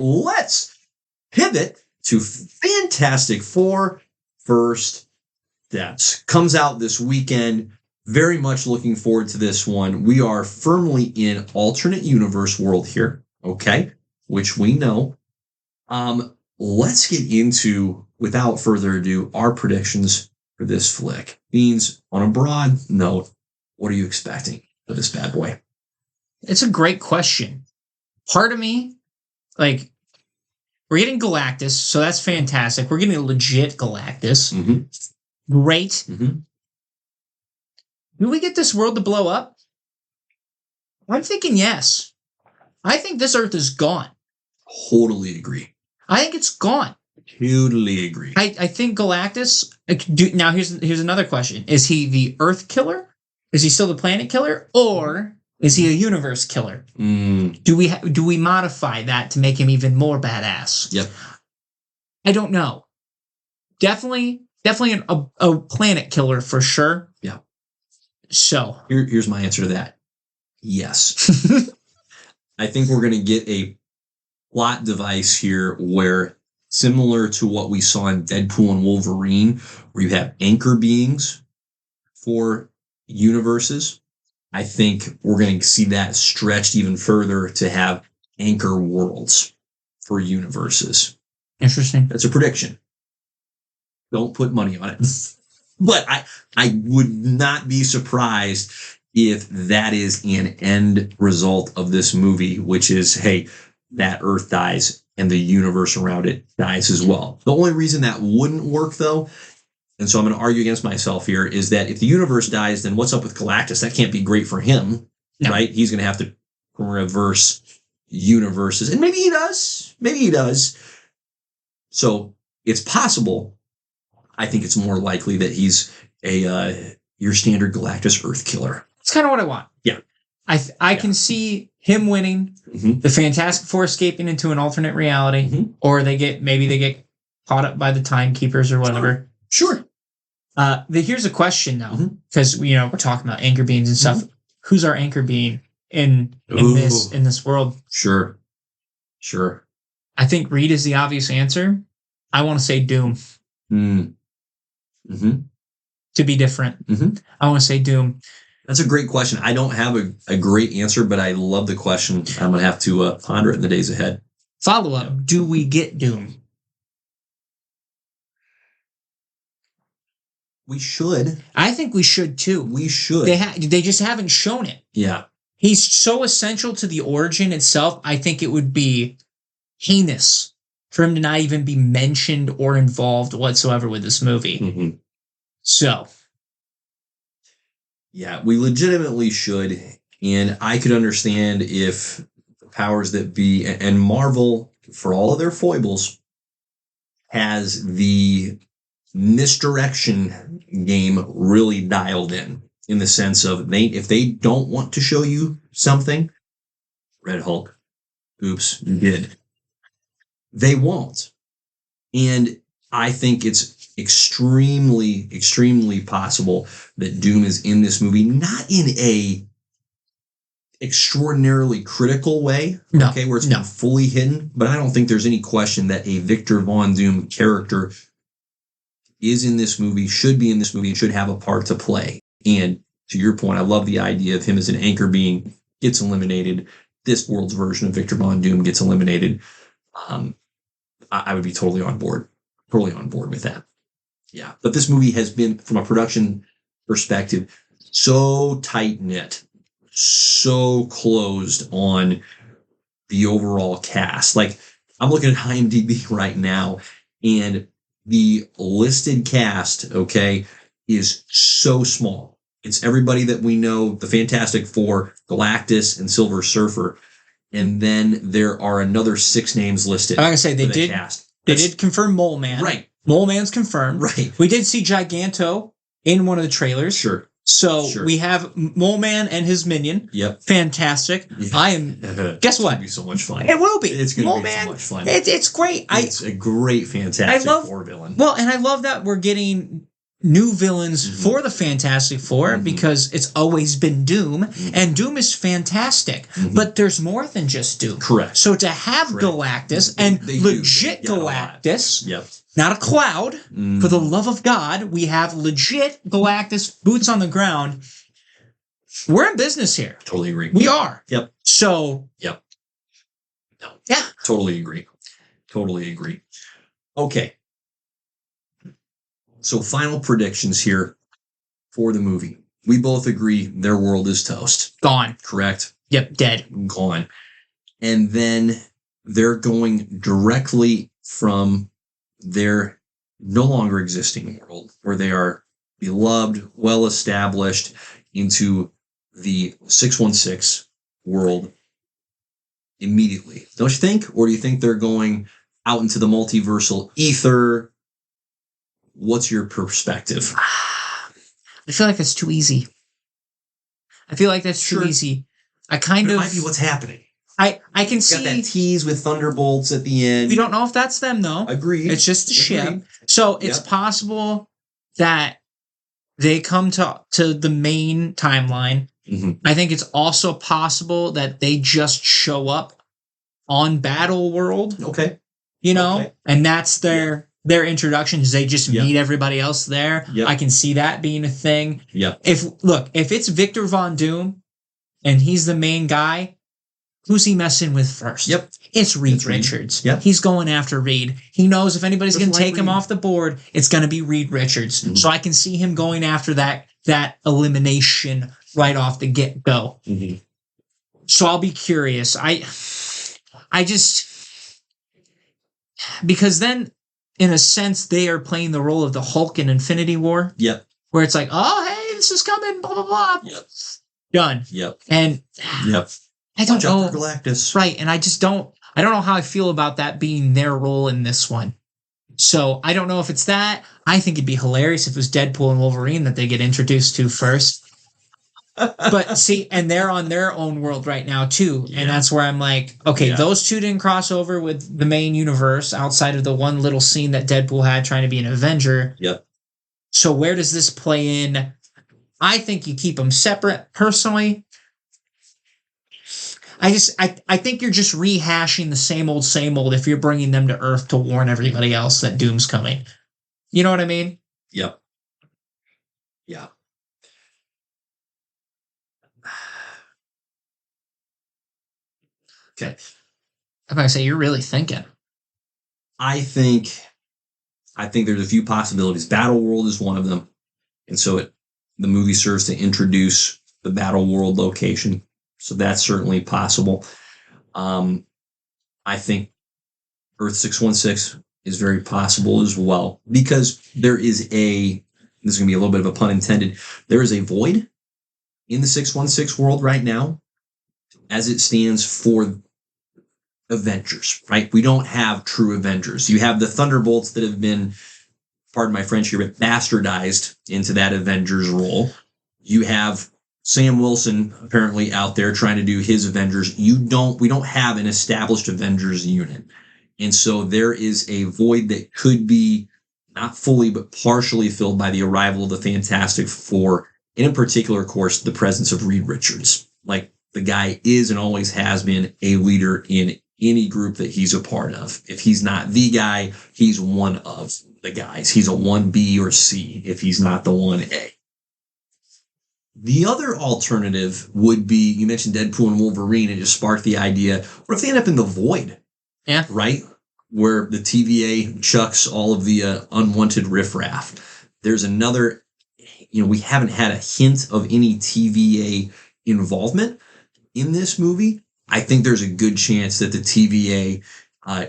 let's pivot to Fantastic Four First Steps. Comes out this weekend. Very much looking forward to this one. We are firmly in alternate universe world here, okay? Which we know. Let's get into, without further ado, our predictions for this flick. Beans, on a broad note, what are you expecting for this bad boy? It's a great question. Part of me, like, we're getting Galactus, so that's fantastic. We're getting a legit Galactus. Mm-hmm. Great. Mm-hmm. Do we get this world to blow up? I'm thinking yes. I think this Earth is gone. Totally agree. I think it's gone. Totally agree. I think Galactus. Now here's another question: is he the Earth killer? Is he still the planet killer, or is he a universe killer? Do we modify that to make him even more badass? Yep. I don't know. Definitely a planet killer for sure. Yeah. So here's my answer to that. Yes. I think we're going to get a plot device here where, similar to what we saw in Deadpool and Wolverine, where you have anchor beings for universes, I think we're going to see that stretched even further to have anchor worlds for universes. Interesting. That's a prediction. Don't put money on it. But I would not be surprised if that is an end result of this movie, which is, hey, that Earth dies and the universe around it dies as well. The only reason that wouldn't work, though, and so I'm going to argue against myself here, is that if the universe dies, then what's up with Galactus? That can't be great for him, right? He's going to have to reverse universes. And maybe he does. Maybe he does. So it's possible. I think it's more likely that he's your standard Galactus Earth killer. It's kind of what I want. Yeah. I can see him winning, the Fantastic Four escaping into an alternate reality, or maybe they get caught up by the timekeepers or whatever. Sure. Here's a question though, because we're talking about anchor beings and stuff. Who's our anchor being in this world? Sure. I think Reed is the obvious answer. I want to say Doom. To be different. I want to say Doom. That's a great question. I don't have a great answer, but I love the question. I'm going to have to ponder it in the days ahead. Follow up. Do we get Doom? We should. I think we should too. We should. They just haven't shown it. Yeah. He's so essential to the origin itself. I think it would be heinous for him to not even be mentioned or involved whatsoever with this movie. So. Yeah, we legitimately should. And I could understand if the powers that be, and Marvel, for all of their foibles, has the misdirection game really dialed in the sense of if they don't want to show you something, Red Hulk, oops, you did. They won't. And I think it's extremely, extremely possible that Doom is in this movie, not in a extraordinarily critical way, okay, where it's been fully hidden, but I don't think there's any question that a Victor Von Doom character is in this movie, should be in this movie, and should have a part to play. And to your point, I love the idea of him as an anchor being gets eliminated. This world's version of Victor Von Doom gets eliminated. I would be totally on board with that. Yeah. But this movie has been, from a production perspective, so tight-knit, so closed on the overall cast. Like, I'm looking at IMDb right now, and the listed cast, okay, is so small. It's everybody that we know, the Fantastic Four, Galactus, and Silver Surfer. And then there are another 6 names listed. I'm going to say they did confirm Mole Man. Right. Mole Man's confirmed. Right. We did see Giganto in one of the trailers. Sure. So we have Mole Man and his minion. Yep. Fantastic. Yeah. I am. Guess what? It's going to be so much fun. It will be. It's going to be so much fun. It's great. It's a great Fantastic Four villain. Well, and I love that we're getting new villains for the Fantastic Four because it's always been Doom, and Doom is fantastic, but there's more than just Doom. Correct. So to have Galactus and legit Galactus, not a cloud, for the love of God, we have legit Galactus, boots on the ground. We're in business here. Totally agree. We are. Yep. So. Yep. No. Yeah. Totally agree. Totally agree. Okay. So final predictions here for the movie. We both agree their world is toast. Gone. Correct? Yep. Dead. Gone. And then they're going directly from their no longer existing world where they are beloved, well-established, into the 616 world immediately. Don't you think? Or do you think they're going out into the multiversal ether? What's your perspective? I feel like that's too easy. I feel like that's too easy. It might be what's happening. I can see. Got that tease with Thunderbolts at the end. We don't know if that's them, though. Agreed. It's just a ship. So it's possible that they come to the main timeline. I think it's also possible that they just show up on Battle World. Okay. You know? And that's their introduction, is they just meet everybody else there. I can see that being a thing. If it's Victor Von Doom and he's the main guy, who's he messing with first? It's Reed Richards. He's going after Reed. He knows if anybody's going to take him off the board, it's going to be Reed Richards. So I can see him going after that elimination right off the get-go. So I'll be curious. I just... Because then, in a sense, they are playing the role of the Hulk in Infinity War. Where it's like, oh, hey, this is coming, blah, blah, blah. Done. And... I don't know. Galactus. Right, and I don't know how I feel about that being their role in this one. So I don't know if it's that. I think it'd be hilarious if it was Deadpool and Wolverine that they get introduced to first. But see, and they're on their own world right now too. And that's where I'm like, okay, those two didn't cross over with the main universe outside of the one little scene that Deadpool had trying to be an Avenger. So where does this play in? I think you keep them separate, personally. I think you're just rehashing the same old if you're bringing them to Earth to warn everybody else that Doom's coming. You know what I mean? Yeah. Okay. I'm going to say, you're really thinking. I think there's a few possibilities. Battle World is one of them. And so the movie serves to introduce the Battle World location. So that's certainly possible. I think Earth 616 is very possible as well, because there is this is going to be a little bit of a pun intended, there is a void in the 616 world right now as it stands for Avengers, right? We don't have true Avengers. You have the Thunderbolts that have been, pardon my French here, but bastardized into that Avengers role. You have Sam Wilson apparently out there trying to do his Avengers. We don't have an established Avengers unit. And so there is a void that could be not fully, but partially filled by the arrival of the Fantastic Four. And in particular, of course, the presence of Reed Richards. Like, the guy is and always has been a leader in any group that he's a part of. If he's not the guy, he's one of the guys. He's a 1B or C if he's not the 1A. The other alternative would be, you mentioned Deadpool and Wolverine, and it just sparked the idea, what if they end up in the void? Right? Where the TVA chucks all of the unwanted riffraff. There's another, we haven't had a hint of any TVA involvement in this movie. I think there's a good chance that the TVA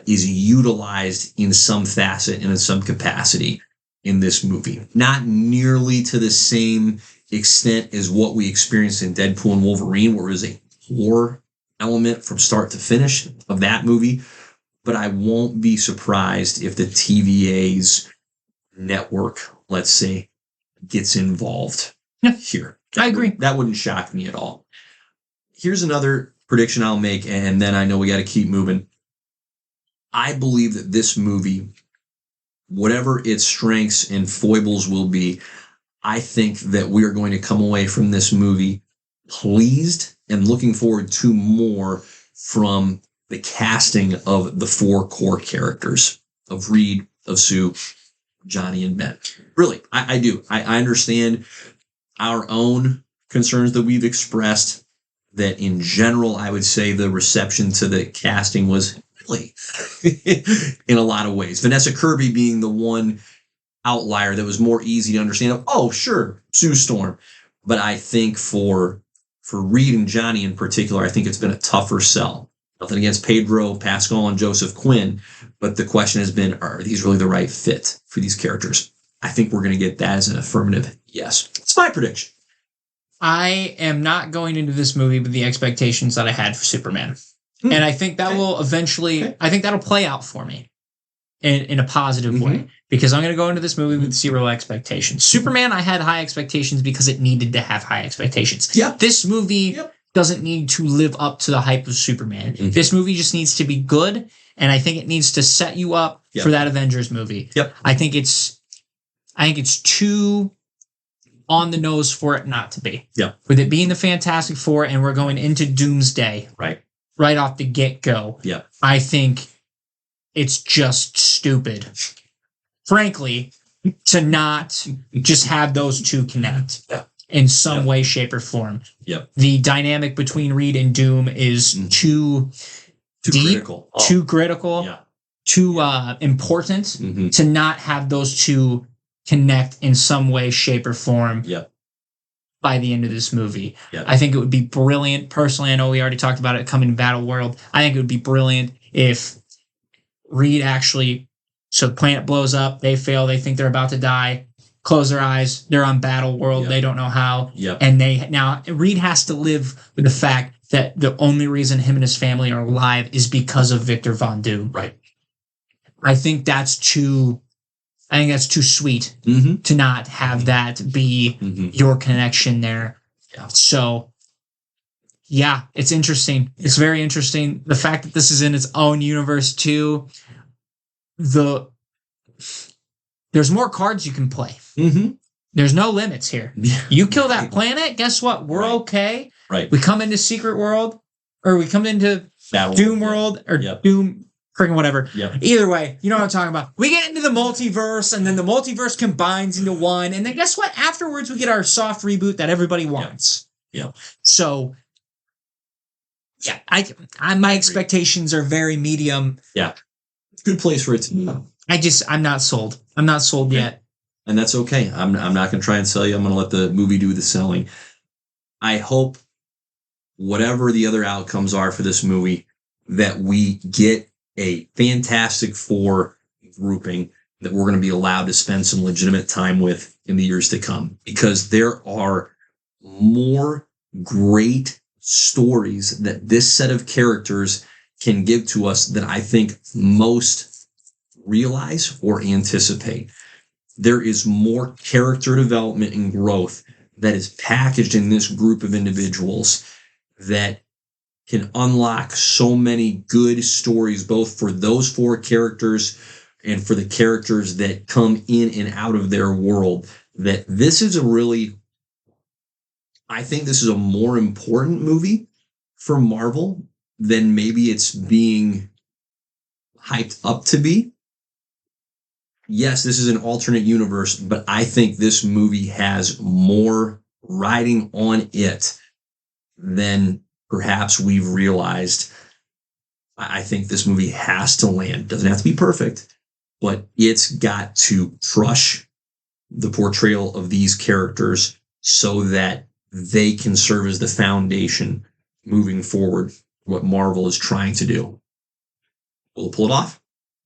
is utilized in some facet and in some capacity in this movie. Not nearly to the same extent as what we experienced in Deadpool and Wolverine, where it was a horror element from start to finish of that movie. But I won't be surprised if the TVA's network, let's say, gets involved here. I agree. That wouldn't shock me at all. Here's another prediction I'll make, and then I know we got to keep moving. I believe that this movie whatever its strengths and foibles will be, I think that we are going to come away from this movie pleased and looking forward to more from the casting of the 4 core characters of Reed, of Sue, Johnny, and Ben. Really, I do. I understand our own concerns that we've expressed, that in general, I would say the reception to the casting was really in a lot of ways. Vanessa Kirby being the one outlier that was more easy to understand. Oh, sure, Sue Storm. But I think for Reed and Johnny in particular, I think it's been a tougher sell. Nothing against Pedro Pascal and Joseph Quinn, but the question has been, are these really the right fit for these characters? I think we're going to get that as an affirmative yes. It's my prediction. I am not going into this movie with the expectations that I had for Superman. And I think that will eventually, I think that'll play out for me in a positive way, because I'm going to go into this movie with 0 expectations. Superman, I had high expectations because it needed to have high expectations. Yep. This movie doesn't need to live up to the hype of Superman. This movie just needs to be good, and I think it needs to set you up for that Avengers movie. I think it's too on the nose for it not to be. With it being the Fantastic Four, and we're going into Doomsday. Right off the get-go. I think it's just stupid, frankly, to not just have those two connect in some way, shape, or form. The dynamic between Reed and Doom is too deep, too critical, too important to not have those two connect in some way, shape, or form. By the end of this movie. I think it would be brilliant. Personally, I know we already talked about it coming to Battle World. I think it would be brilliant if Reed actually, so the planet blows up, they fail, they think they're about to die, close their eyes, they're on Battle World, they don't know how. And now Reed has to live with the fact that the only reason him and his family are alive is because of Victor Von Doom. I think that's too sweet to not have that be your connection there. So, yeah, it's interesting. It's very interesting. The fact that this is in its own universe too. There's more cards you can play. There's no limits here. You kill that planet, guess what? We're okay. We come into Secret World, or we come into Doom World, or Doom. Freaking whatever. Either way, you know what I'm talking about. We get into the multiverse, and then the multiverse combines into one, and then guess what? Afterwards, we get our soft reboot that everybody wants. So, my expectations are very medium. Good place for it to be. I'm not sold. I'm not sold yet. And that's okay. I'm not going to try and sell you. I'm going to let the movie do the selling. I hope whatever the other outcomes are for this movie, that we get a Fantastic Four grouping that we're going to be allowed to spend some legitimate time with in the years to come, because there are more great stories that this set of characters can give to us than I think most realize or anticipate. There is more character development and growth that is packaged in this group of individuals that can unlock so many good stories, both for those 4 characters and for the characters that come in and out of their world, that this is I think this is a more important movie for Marvel than maybe it's being hyped up to be. Yes, this is an alternate universe, but I think this movie has more riding on it than perhaps we've realized. I think this movie has to land. Doesn't have to be perfect, but it's got to crush the portrayal of these characters so that they can serve as the foundation moving forward, what Marvel is trying to do. Will it pull it off?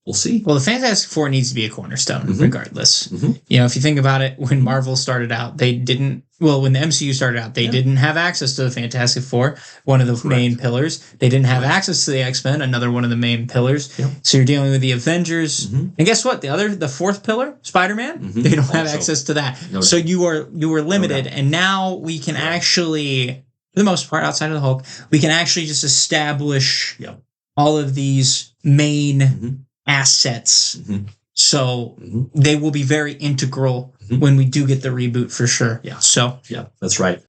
We'll see. Well, the Fantastic Four needs to be a cornerstone, regardless. You know, if you think about it, when Marvel started out, when the MCU started out, they didn't have access to the Fantastic Four, one of the main pillars. They didn't have access to the X-Men, another one of the main pillars. So you're dealing with the Avengers. And guess what? The fourth pillar, Spider-Man, they don't have access to that. So you were limited. And now we can actually, for the most part, outside of the Hulk, we can actually just establish all of these main assets So they will be very integral when we do get the reboot for sure. Yeah. So yeah, that's right.